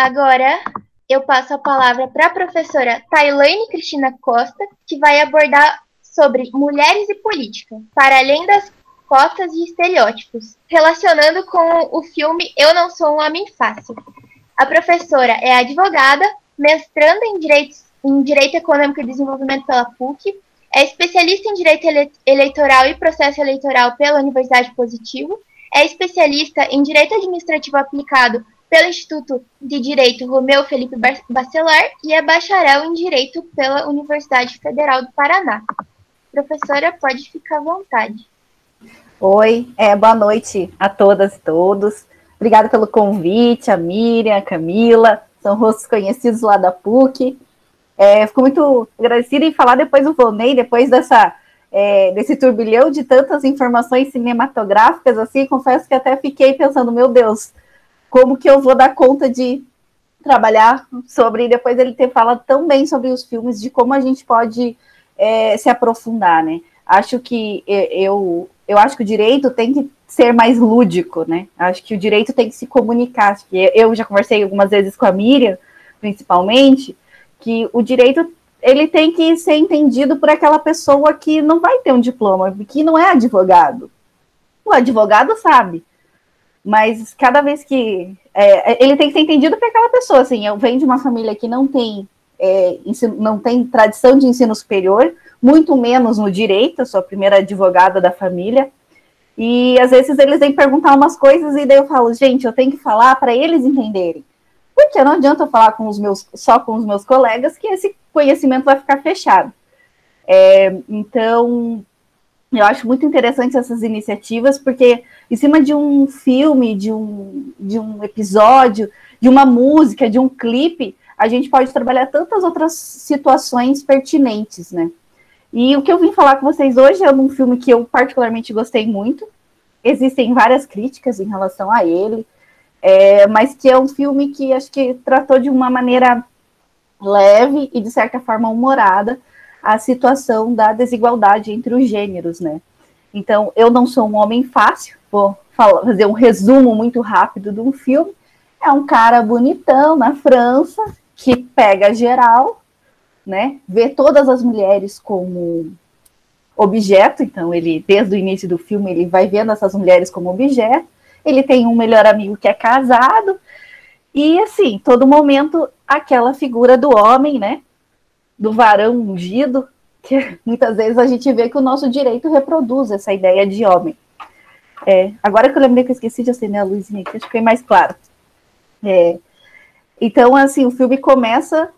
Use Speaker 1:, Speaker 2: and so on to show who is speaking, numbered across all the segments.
Speaker 1: Agora eu passo a palavra para a professora Tailane Cristina Costa, que vai abordar sobre mulheres e política, para além das cotas e estereótipos, relacionando com o filme Eu Não Sou um Homem Fácil. A professora é advogada, mestranda em Direito Econômico e Desenvolvimento pela PUC, é especialista em Direito Eleitoral e Processo Eleitoral pela Universidade Positivo, é especialista em Direito Administrativo Aplicado pelo Instituto de Direito Romeu Felipe Bacelar e é bacharel em Direito pela Universidade Federal do Paraná. Professora, pode ficar à vontade.
Speaker 2: Oi, boa noite a todas e todos. Obrigada pelo convite, a Miriam, a Camila, são rostos conhecidos lá da PUC. Fico muito agradecida em falar depois do Volney, depois desse turbilhão de tantas informações cinematográficas, assim, confesso que até fiquei pensando, meu Deus, como que eu vou dar conta de trabalhar sobre, depois ele ter falado tão bem sobre os filmes, de como a gente pode se aprofundar, né? Acho que eu acho que o direito tem que ser mais lúdico, né? Acho que o direito tem que se comunicar. Acho que eu já conversei algumas vezes com a Miriam, principalmente, que o direito ele tem que ser entendido por aquela pessoa que não vai ter um diploma, que não é advogado. O advogado sabe, mas cada vez que ele tem que ser entendido por aquela pessoa. Assim, eu venho de uma família que não tem tradição de ensino superior, muito menos no direito, eu sou a primeira advogada da família, e às vezes eles vêm perguntar umas coisas e daí eu falo, gente, eu tenho que falar para eles entenderem, porque não adianta eu falar só com os meus colegas que esse conhecimento vai ficar fechado. Então, eu acho muito interessante essas iniciativas, porque em cima de um filme, de um episódio, de uma música, de um clipe, a gente pode trabalhar tantas outras situações pertinentes, né? E o que eu vim falar com vocês hoje é um filme que eu particularmente gostei muito. Existem várias críticas em relação a ele, mas que é um filme que acho que tratou de uma maneira leve e, de certa forma, humorada a situação da desigualdade entre os gêneros, né? Então, Eu Não Sou um Homem Fácil, vou fazer um resumo muito rápido de um filme. É um cara bonitão na França, que pega geral, né? Vê todas as mulheres como objeto, então ele, desde o início do filme, ele vai vendo essas mulheres como objeto. Ele tem um melhor amigo que é casado, e assim, todo momento, aquela figura do homem, né? Do varão ungido, que muitas vezes a gente vê que o nosso direito reproduz essa ideia de homem. Agora que eu lembrei que eu esqueci de acender a luzinha aqui, acho que foi mais claro. Então, assim, o filme começa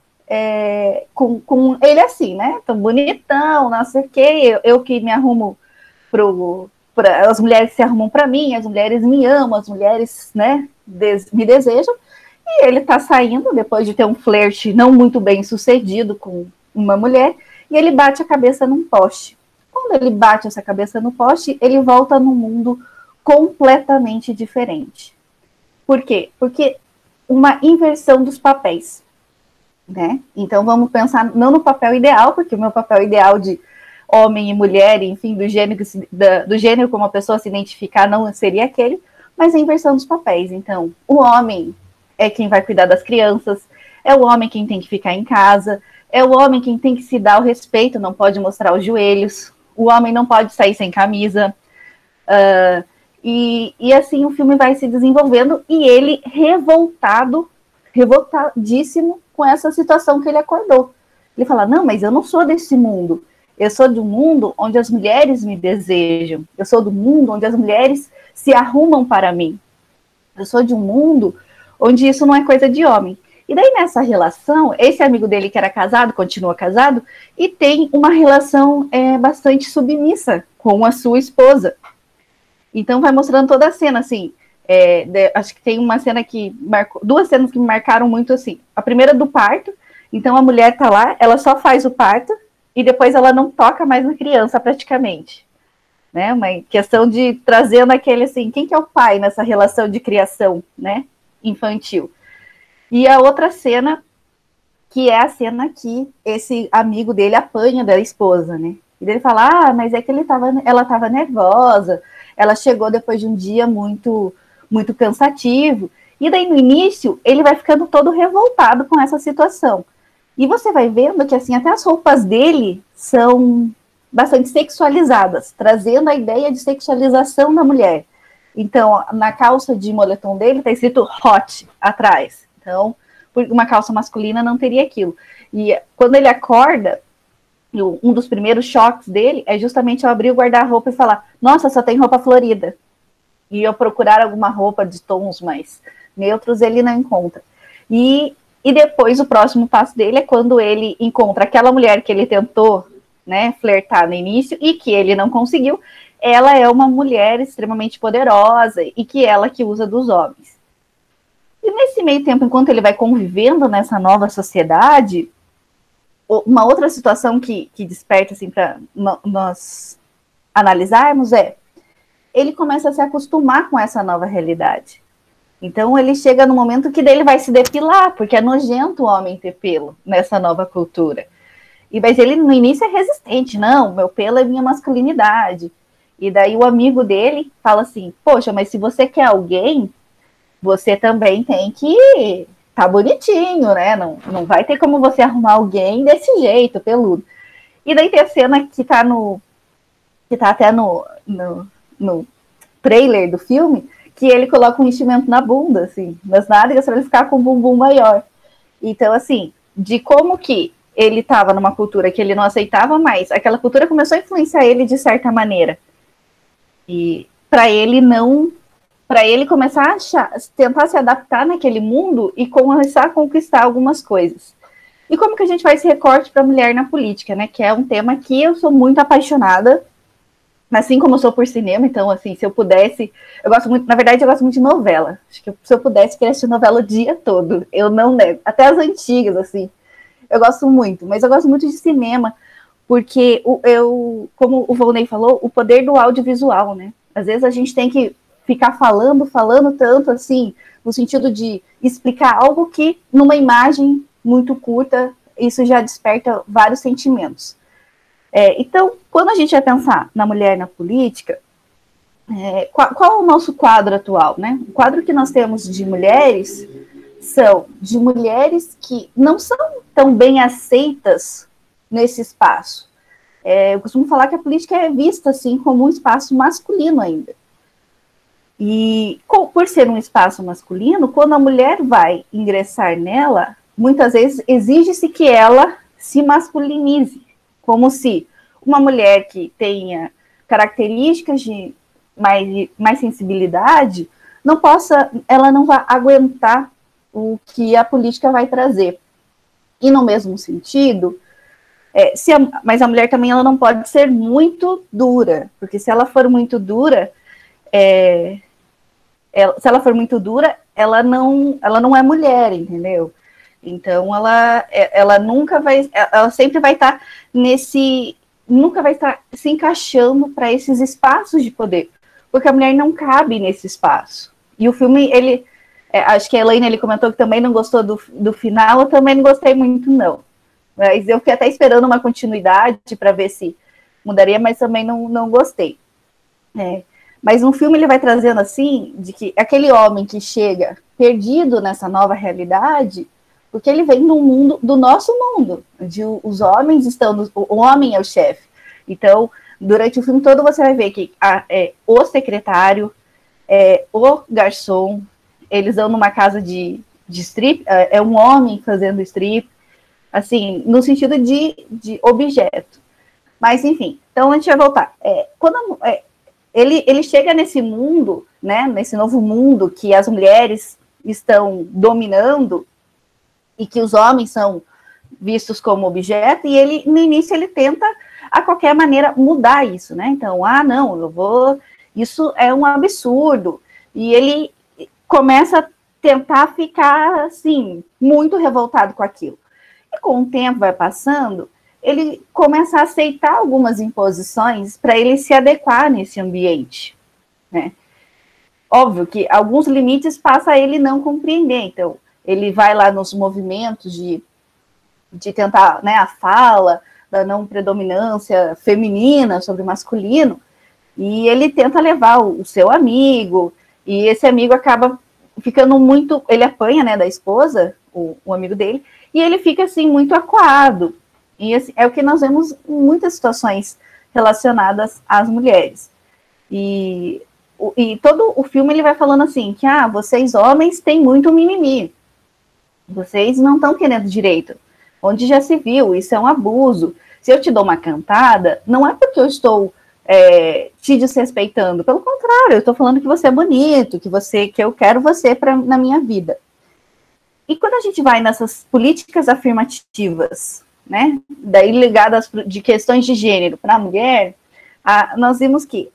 Speaker 2: com ele assim, né? Tão bonitão, não sei o quê. Eu que me arrumo as mulheres se arrumam para mim, as mulheres me amam, as mulheres, né, me desejam. E ele tá saindo depois de ter um flerte não muito bem sucedido com uma mulher, e ele bate a cabeça num poste. Quando ele bate essa cabeça no poste, ele volta num mundo completamente diferente. Por quê? Porque uma inversão dos papéis, né? Então vamos pensar não no papel ideal, porque o meu papel ideal de homem e mulher, enfim, do gênero como a pessoa se identificar não seria aquele, mas a inversão dos papéis. Então, o homem é quem vai cuidar das crianças, é o homem quem tem que ficar em casa, é o homem quem tem que se dar o respeito, não pode mostrar os joelhos, o homem não pode sair sem camisa, e assim o filme vai se desenvolvendo, e ele revoltadíssimo com essa situação que ele acordou. Ele fala, não, mas eu não sou desse mundo, eu sou de um mundo onde as mulheres me desejam, eu sou do mundo onde as mulheres se arrumam para mim, eu sou de um mundo onde isso não é coisa de homem. E daí nessa relação, esse amigo dele que era casado, continua casado, e tem uma relação bastante submissa com a sua esposa. Então vai mostrando toda a cena, assim, acho que tem uma cena duas cenas que me marcaram muito, assim. A primeira do parto, então a mulher tá lá, ela só faz o parto, e depois ela não toca mais na criança, praticamente. Né? Uma questão de trazendo aquele, assim, quem que é o pai nessa relação de criação, né, infantil? E a outra cena, que é a cena que esse amigo dele apanha da esposa, né? E ele fala, mas é que ela estava nervosa, ela chegou depois de um dia muito muito cansativo. E daí, no início, ele vai ficando todo revoltado com essa situação. E você vai vendo que, assim, até as roupas dele são bastante sexualizadas, trazendo a ideia de sexualização da mulher. Então, na calça de moletom dele está escrito hot atrás. Então, uma calça masculina não teria aquilo. E quando ele acorda, um dos primeiros choques dele é justamente eu abrir o guarda-roupa e falar, nossa, só tem roupa florida. E eu procurar alguma roupa de tons mais neutros, ele não encontra. E depois o próximo passo dele é quando ele encontra aquela mulher que ele tentou, né, flertar no início e que ele não conseguiu. Ela é uma mulher extremamente poderosa e que ela que usa dos homens. E nesse meio tempo, enquanto ele vai convivendo nessa nova sociedade, uma outra situação que desperta assim, para nós analisarmos é ele começa a se acostumar com essa nova realidade. Então ele chega no momento que dele vai se depilar, porque é nojento o homem ter pelo nessa nova cultura. Mas ele no início é resistente, não, meu pelo é minha masculinidade. E daí o amigo dele fala assim, poxa, mas se você quer alguém, você também tem que tá bonitinho, né? Não vai ter como você arrumar alguém desse jeito, peludo. E daí tem a cena que tá até no trailer do filme, que ele coloca um enchimento na bunda, assim, nas nádegas, para ele ficar com um bumbum maior. Então, assim, de como que ele estava numa cultura que ele não aceitava mais, aquela cultura começou a influenciar ele de certa maneira. E para ele começar a tentar se adaptar naquele mundo e começar a conquistar algumas coisas. E como que a gente faz esse recorte para a mulher na política, né? Que é um tema que eu sou muito apaixonada, assim como eu sou por cinema, então, assim, se eu pudesse, eu gosto muito de novela. Acho que se eu pudesse, eu queria assistir novela o dia todo. Eu não nego. Até as antigas, assim, eu gosto muito. Mas eu gosto muito de cinema, porque como o Volney falou, o poder do audiovisual, né? Às vezes a gente tem que ficar falando tanto, assim, no sentido de explicar algo que, numa imagem muito curta, isso já desperta vários sentimentos. Então, quando a gente vai pensar na mulher na política, qual é o nosso quadro atual, né? O quadro que nós temos de mulheres são de mulheres que não são tão bem aceitas nesse espaço. Eu costumo falar que a política é vista, assim, como um espaço masculino ainda. E, por ser um espaço masculino, quando a mulher vai ingressar nela, muitas vezes exige-se que ela se masculinize, como se uma mulher que tenha características de mais sensibilidade, ela não vai aguentar o que a política vai trazer. E no mesmo sentido, mas a mulher também ela não pode ser muito dura, porque se ela for muito dura, ela não é mulher, entendeu? Então ela sempre vai estar nunca vai estar se encaixando para esses espaços de poder, porque a mulher não cabe nesse espaço. E o filme, acho que a Elaine ele comentou que também não gostou do final, eu também não gostei muito, não. Mas eu fiquei até esperando uma continuidade para ver se mudaria, mas também não gostei. Mas no filme ele vai trazendo assim, de que aquele homem que chega perdido nessa nova realidade, porque ele vem do nosso mundo, onde os homens o homem é o chefe. Então, durante o filme todo você vai ver que o secretário, o garçom, eles vão numa casa de strip, é um homem fazendo strip, assim, no sentido de objeto. Mas, enfim, então a gente vai voltar. Ele chega nesse mundo, né, nesse novo mundo que as mulheres estão dominando e que os homens são vistos como objeto, e no início ele tenta, a qualquer maneira, mudar isso, né? Então, isso é um absurdo. E ele começa a tentar ficar, assim, muito revoltado com aquilo. E com o tempo vai passando, ele começa a aceitar algumas imposições para ele se adequar nesse ambiente, né? Óbvio que alguns limites passa a ele não compreender, então ele vai lá nos movimentos de tentar, né, a fala da não predominância feminina sobre o masculino, e ele tenta levar o seu amigo, E esse amigo acaba ficando muito, ele apanha, né, da esposa, o amigo dele, e ele fica, assim, muito acuado. E assim, é o que nós vemos em muitas situações relacionadas às mulheres. E todo o filme ele vai falando assim, que, vocês homens têm muito mimimi. Vocês não estão querendo direito. Onde já se viu, isso é um abuso. Se eu te dou uma cantada, não é porque eu estou te desrespeitando. Pelo contrário, eu estou falando que você é bonito, que eu quero você na minha vida. E quando a gente vai nessas políticas afirmativas, né, daí ligadas de questões de gênero para a mulher, nós vimos que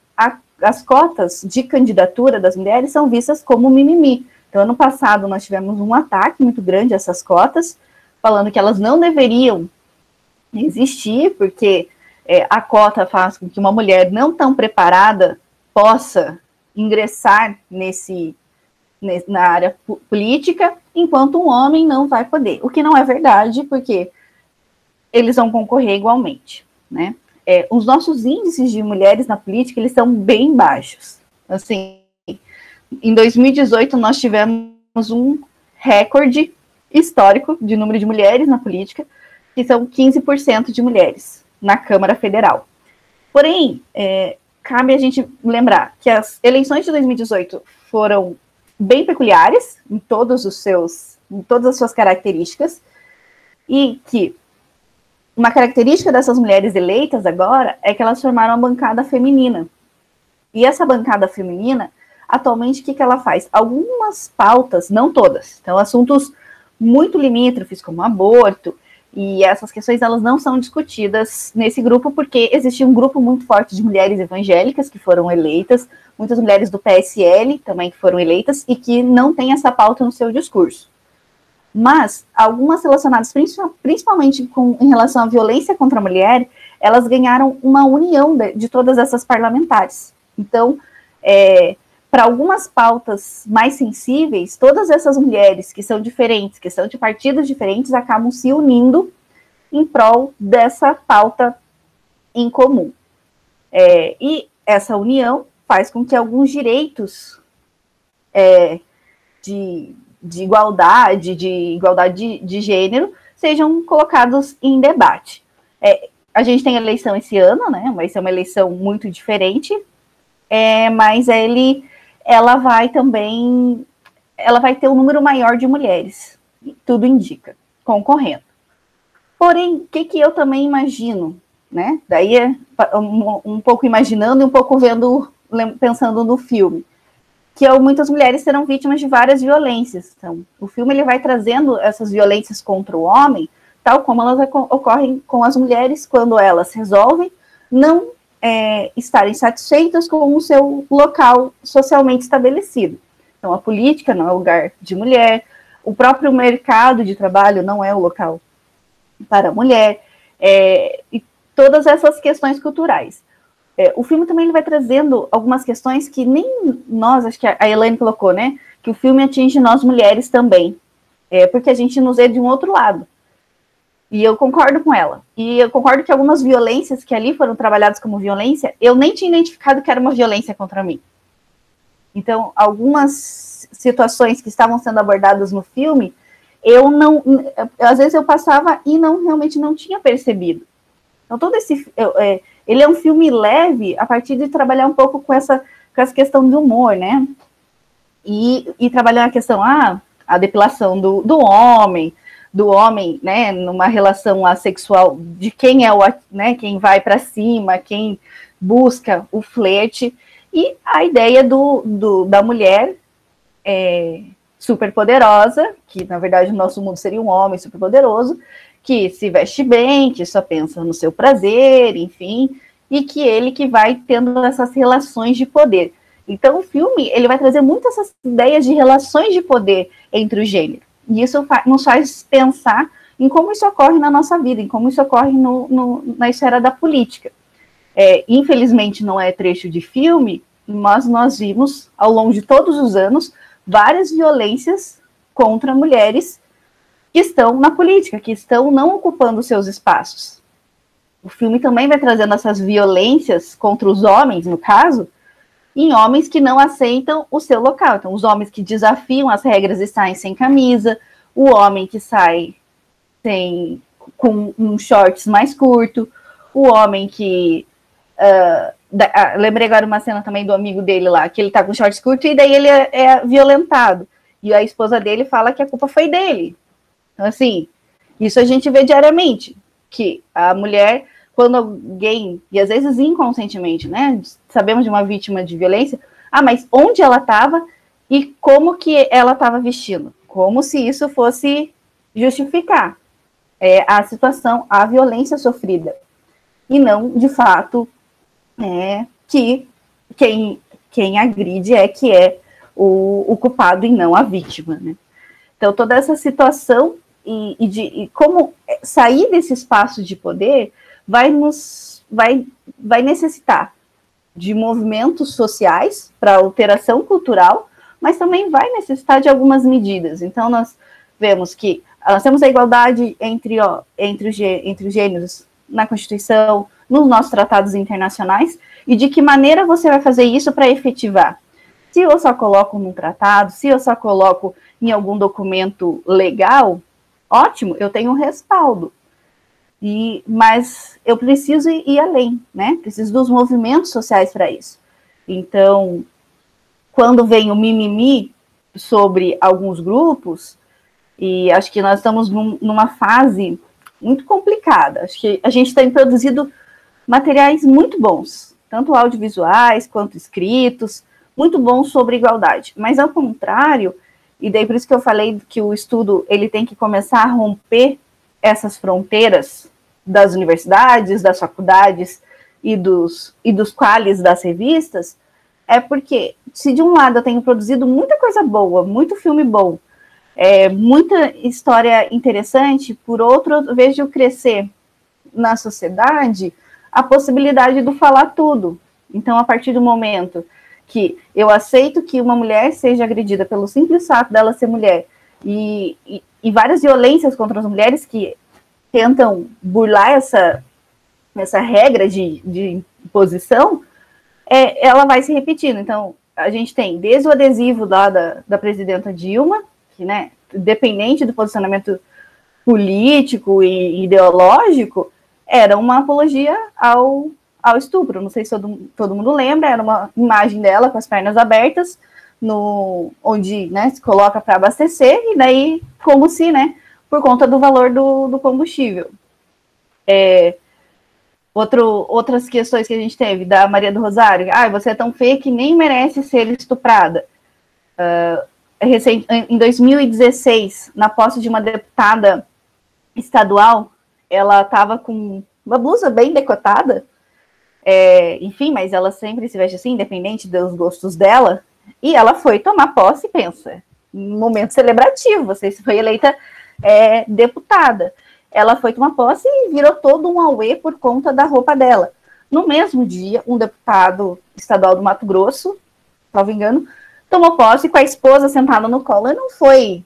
Speaker 2: as cotas de candidatura das mulheres são vistas como mimimi. Então, ano passado, nós tivemos um ataque muito grande a essas cotas, falando que elas não deveriam existir, porque a cota faz com que uma mulher não tão preparada possa ingressar na área política, enquanto um homem não vai poder. O que não é verdade, porque eles vão concorrer igualmente, né? Os nossos índices de mulheres na política, eles são bem baixos. Assim, em 2018, nós tivemos um recorde histórico de número de mulheres na política, que são 15% de mulheres na Câmara Federal. Porém, cabe a gente lembrar que as eleições de 2018 foram bem peculiares em todas as suas características, e que uma característica dessas mulheres eleitas agora é que elas formaram uma bancada feminina. E essa bancada feminina, atualmente, o que ela faz? Algumas pautas, não todas, então assuntos muito limítrofes, como aborto, e essas questões elas não são discutidas nesse grupo, porque existe um grupo muito forte de mulheres evangélicas que foram eleitas, muitas mulheres do PSL também que foram eleitas, e que não têm essa pauta no seu discurso. Mas algumas relacionadas principalmente em relação à violência contra a mulher, elas ganharam uma união de todas essas parlamentares. Então, para algumas pautas mais sensíveis, todas essas mulheres que são diferentes, que são de partidos diferentes, acabam se unindo em prol dessa pauta em comum. E essa união faz com que alguns direitos de igualdade de gênero sejam colocados em debate. A gente tem eleição esse ano, né? Vai ser uma eleição muito diferente, mas ela vai ter um número maior de mulheres, tudo indica, concorrendo. Porém, o que eu também imagino, né? Daí um pouco imaginando e um pouco pensando no filme, que muitas mulheres serão vítimas de várias violências. Então, o filme ele vai trazendo essas violências contra o homem, tal como elas ocorrem com as mulheres quando elas resolvem não estarem satisfeitas com o seu local socialmente estabelecido. Então, a política não é o lugar de mulher, o próprio mercado de trabalho não é o local para a mulher, e todas essas questões culturais. O filme também ele vai trazendo algumas questões que nem nós, acho que a Elaine colocou, né? Que o filme atinge nós mulheres também, porque a gente nos vê de um outro lado. E eu concordo com ela. E eu concordo que algumas violências que ali foram trabalhadas como violência, eu nem tinha identificado que era uma violência contra mim. Então, algumas situações que estavam sendo abordadas no filme, às vezes eu passava e realmente não tinha percebido. Então, ele é um filme leve a partir de trabalhar um pouco com essa questão do humor, né? E trabalhar a questão, a depilação do homem, né, numa relação assexual, de quem quem vai para cima, quem busca o flerte, e a ideia da mulher super poderosa, que na verdade no nosso mundo seria um homem super poderoso, que se veste bem, que só pensa no seu prazer, enfim, e que vai tendo essas relações de poder. Então o filme ele vai trazer muitas essas ideias de relações de poder entre o gênero. E isso nos faz pensar em como isso ocorre na nossa vida, em como isso ocorre na esfera da política. Infelizmente, não é trecho de filme, mas nós vimos, ao longo de todos os anos, várias violências contra mulheres que estão na política, que estão não ocupando seus espaços. O filme também vai trazendo essas violências contra os homens, no caso, em homens que não aceitam o seu local. Então, os homens que desafiam as regras e saem sem camisa, o homem que sai com um shorts mais curto, o homem que... lembrei agora uma cena também do amigo dele lá, que ele tá com shorts curto e daí ele é violentado. E a esposa dele fala que a culpa foi dele. Então, assim, isso a gente vê diariamente, que a mulher, quando alguém, e às vezes inconscientemente, né, sabemos de uma vítima de violência, mas onde ela estava e como que ela estava vestindo, como se isso fosse justificar a situação, a violência sofrida, e não, de fato, que quem agride que é o culpado e não a vítima, né? Então, toda essa situação e como sair desse espaço de poder vai necessitar de movimentos sociais para alteração cultural, mas também vai necessitar de algumas medidas. Então, nós vemos que nós temos a igualdade entre os gêneros na Constituição, nos nossos tratados internacionais, e de que maneira você vai fazer isso para efetivar. Se eu só coloco num tratado, se eu só coloco em algum documento legal, ótimo, eu tenho um respaldo. Mas eu preciso ir além, né? Preciso dos movimentos sociais para isso. Então, quando vem o mimimi sobre alguns grupos, e acho que nós estamos numa fase muito complicada. Acho que a gente tem produzido materiais muito bons, tanto audiovisuais quanto escritos, muito bons sobre igualdade. Mas, ao contrário, e daí por isso que eu falei que o estudo ele tem que começar a romper essas fronteiras das universidades, das faculdades e dos quales das revistas, porque se de um lado eu tenho produzido muita coisa boa, muito filme bom, muita história interessante, por outro eu vejo crescer na sociedade a possibilidade do falar tudo. Então, a partir do momento que eu aceito que uma mulher seja agredida pelo simples fato dela ser mulher, e várias violências contra as mulheres que tentam burlar essa regra de imposição, ela vai se repetindo. Então, a gente tem desde o adesivo lá da presidenta Dilma, que, né, dependente do posicionamento político e ideológico, era uma apologia ao estupro. Não sei se todo mundo lembra, era uma imagem dela com as pernas abertas, onde, né, se coloca para abastecer, e daí, como se, né, por conta do valor do combustível. Outras questões que a gente teve, da Maria do Rosário, você é tão feia que nem merece ser estuprada. Em 2016, na posse de uma deputada estadual, ela estava com uma blusa bem decotada, enfim, mas ela sempre se veste assim, independente dos gostos dela, e ela foi tomar posse, pensa, um momento celebrativo, você foi eleita deputada. Ela foi tomar posse e virou todo um auê por conta da roupa dela. No mesmo dia, um deputado estadual do Mato Grosso, salvo engano, tomou posse com a esposa sentada no colo e não foi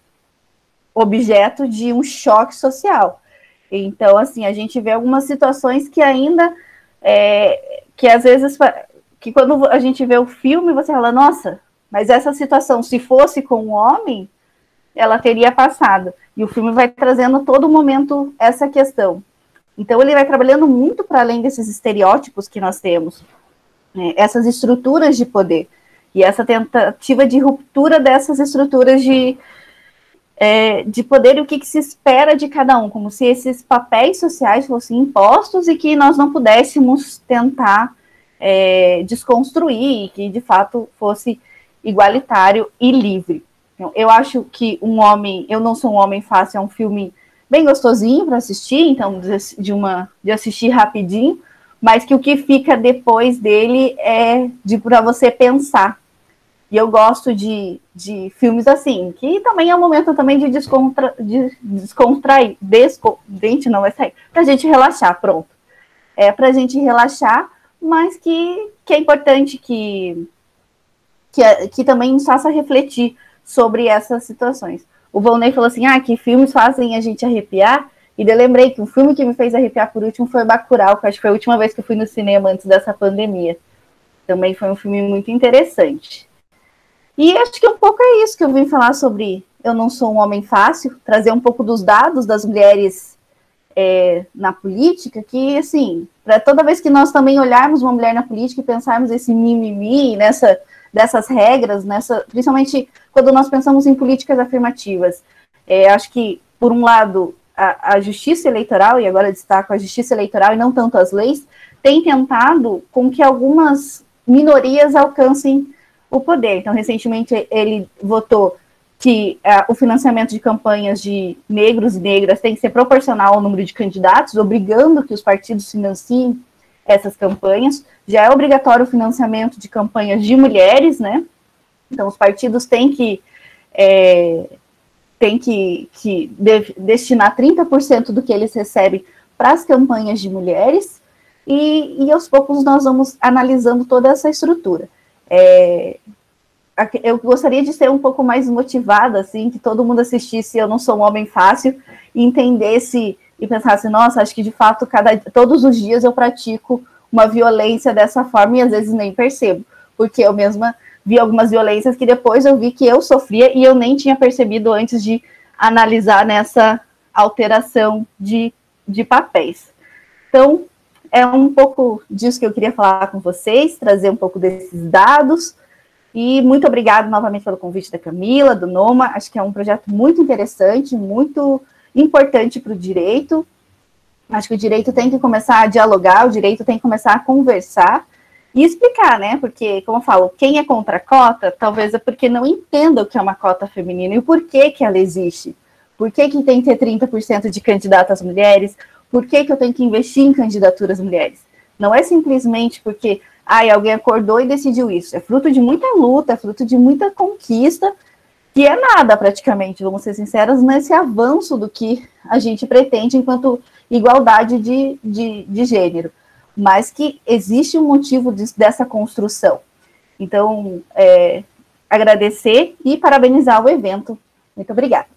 Speaker 2: objeto de um choque social. Então, assim, a gente vê algumas situações que ainda, que às vezes, que quando a gente vê o filme, você fala, nossa, mas essa situação, se fosse com um homem, ela teria passado. E o filme vai trazendo todo momento essa questão. Então, ele vai trabalhando muito para além desses estereótipos que nós temos, essas estruturas de poder, e essa tentativa de ruptura dessas estruturas de poder e o que se espera de cada um, como se esses papéis sociais fossem impostos e que nós não pudéssemos tentar desconstruir, e que, de fato, fosse igualitário e livre. Então, eu acho que Eu Não Sou um Homem Fácil é um filme bem gostosinho para assistir, então, de assistir rapidinho, mas que o que fica depois dele para você pensar. E eu gosto de filmes assim, que também é um momento também de descontrair, pra gente relaxar, pronto. Pra gente relaxar, mas que é importante que também nos faça refletir sobre essas situações. O Volney falou assim, que filmes fazem a gente arrepiar, e eu lembrei que um filme que me fez arrepiar por último foi Bacurau, que acho que foi a última vez que eu fui no cinema antes dessa pandemia. Também foi um filme muito interessante. E acho que um pouco é isso que eu vim falar sobre Eu Não Sou um Homem Fácil, trazer um pouco dos dados das mulheres na política, que, assim, para toda vez que nós também olharmos uma mulher na política e pensarmos esse mimimi, dessas regras, principalmente quando nós pensamos em políticas afirmativas. Acho que, por um lado, a justiça eleitoral, e agora destaco a justiça eleitoral e não tanto as leis, tem tentado com que algumas minorias alcancem o poder. Então, recentemente, ele votou que o financiamento de campanhas de negros e negras tem que ser proporcional ao número de candidatos, obrigando que os partidos financiem essas campanhas. Já é obrigatório o financiamento de campanhas de mulheres, né? Então, os partidos têm que destinar 30% do que eles recebem para as campanhas de mulheres, e aos poucos nós vamos analisando toda essa estrutura. Eu gostaria de ser um pouco mais motivada, assim, que todo mundo assistisse Eu Não Sou um Homem Fácil, e entendesse e pensasse, nossa, acho que de fato todos os dias eu pratico uma violência dessa forma e às vezes nem percebo, porque eu mesma vi algumas violências que depois eu vi que eu sofria e eu nem tinha percebido antes de analisar nessa alteração de papéis. Então, é um pouco disso que eu queria falar com vocês, trazer um pouco desses dados. E muito obrigada novamente pelo convite da Camila, do Noma. Acho que é um projeto muito interessante, muito importante para o direito. Acho que o direito tem que começar a dialogar, o direito tem que começar a conversar e explicar, né? Porque, como eu falo, quem é contra a cota, talvez é porque não entenda o que é uma cota feminina e o porquê que ela existe. Por que tem que ter 30% de candidatas mulheres? Por que eu tenho que investir em candidaturas mulheres? Não é simplesmente porque alguém acordou e decidiu isso. É fruto de muita luta, é fruto de muita conquista, que é nada praticamente, vamos ser sinceros, nesse avanço do que a gente pretende enquanto igualdade de gênero. Mas que existe um motivo dessa construção. Então, agradecer e parabenizar o evento. Muito obrigada.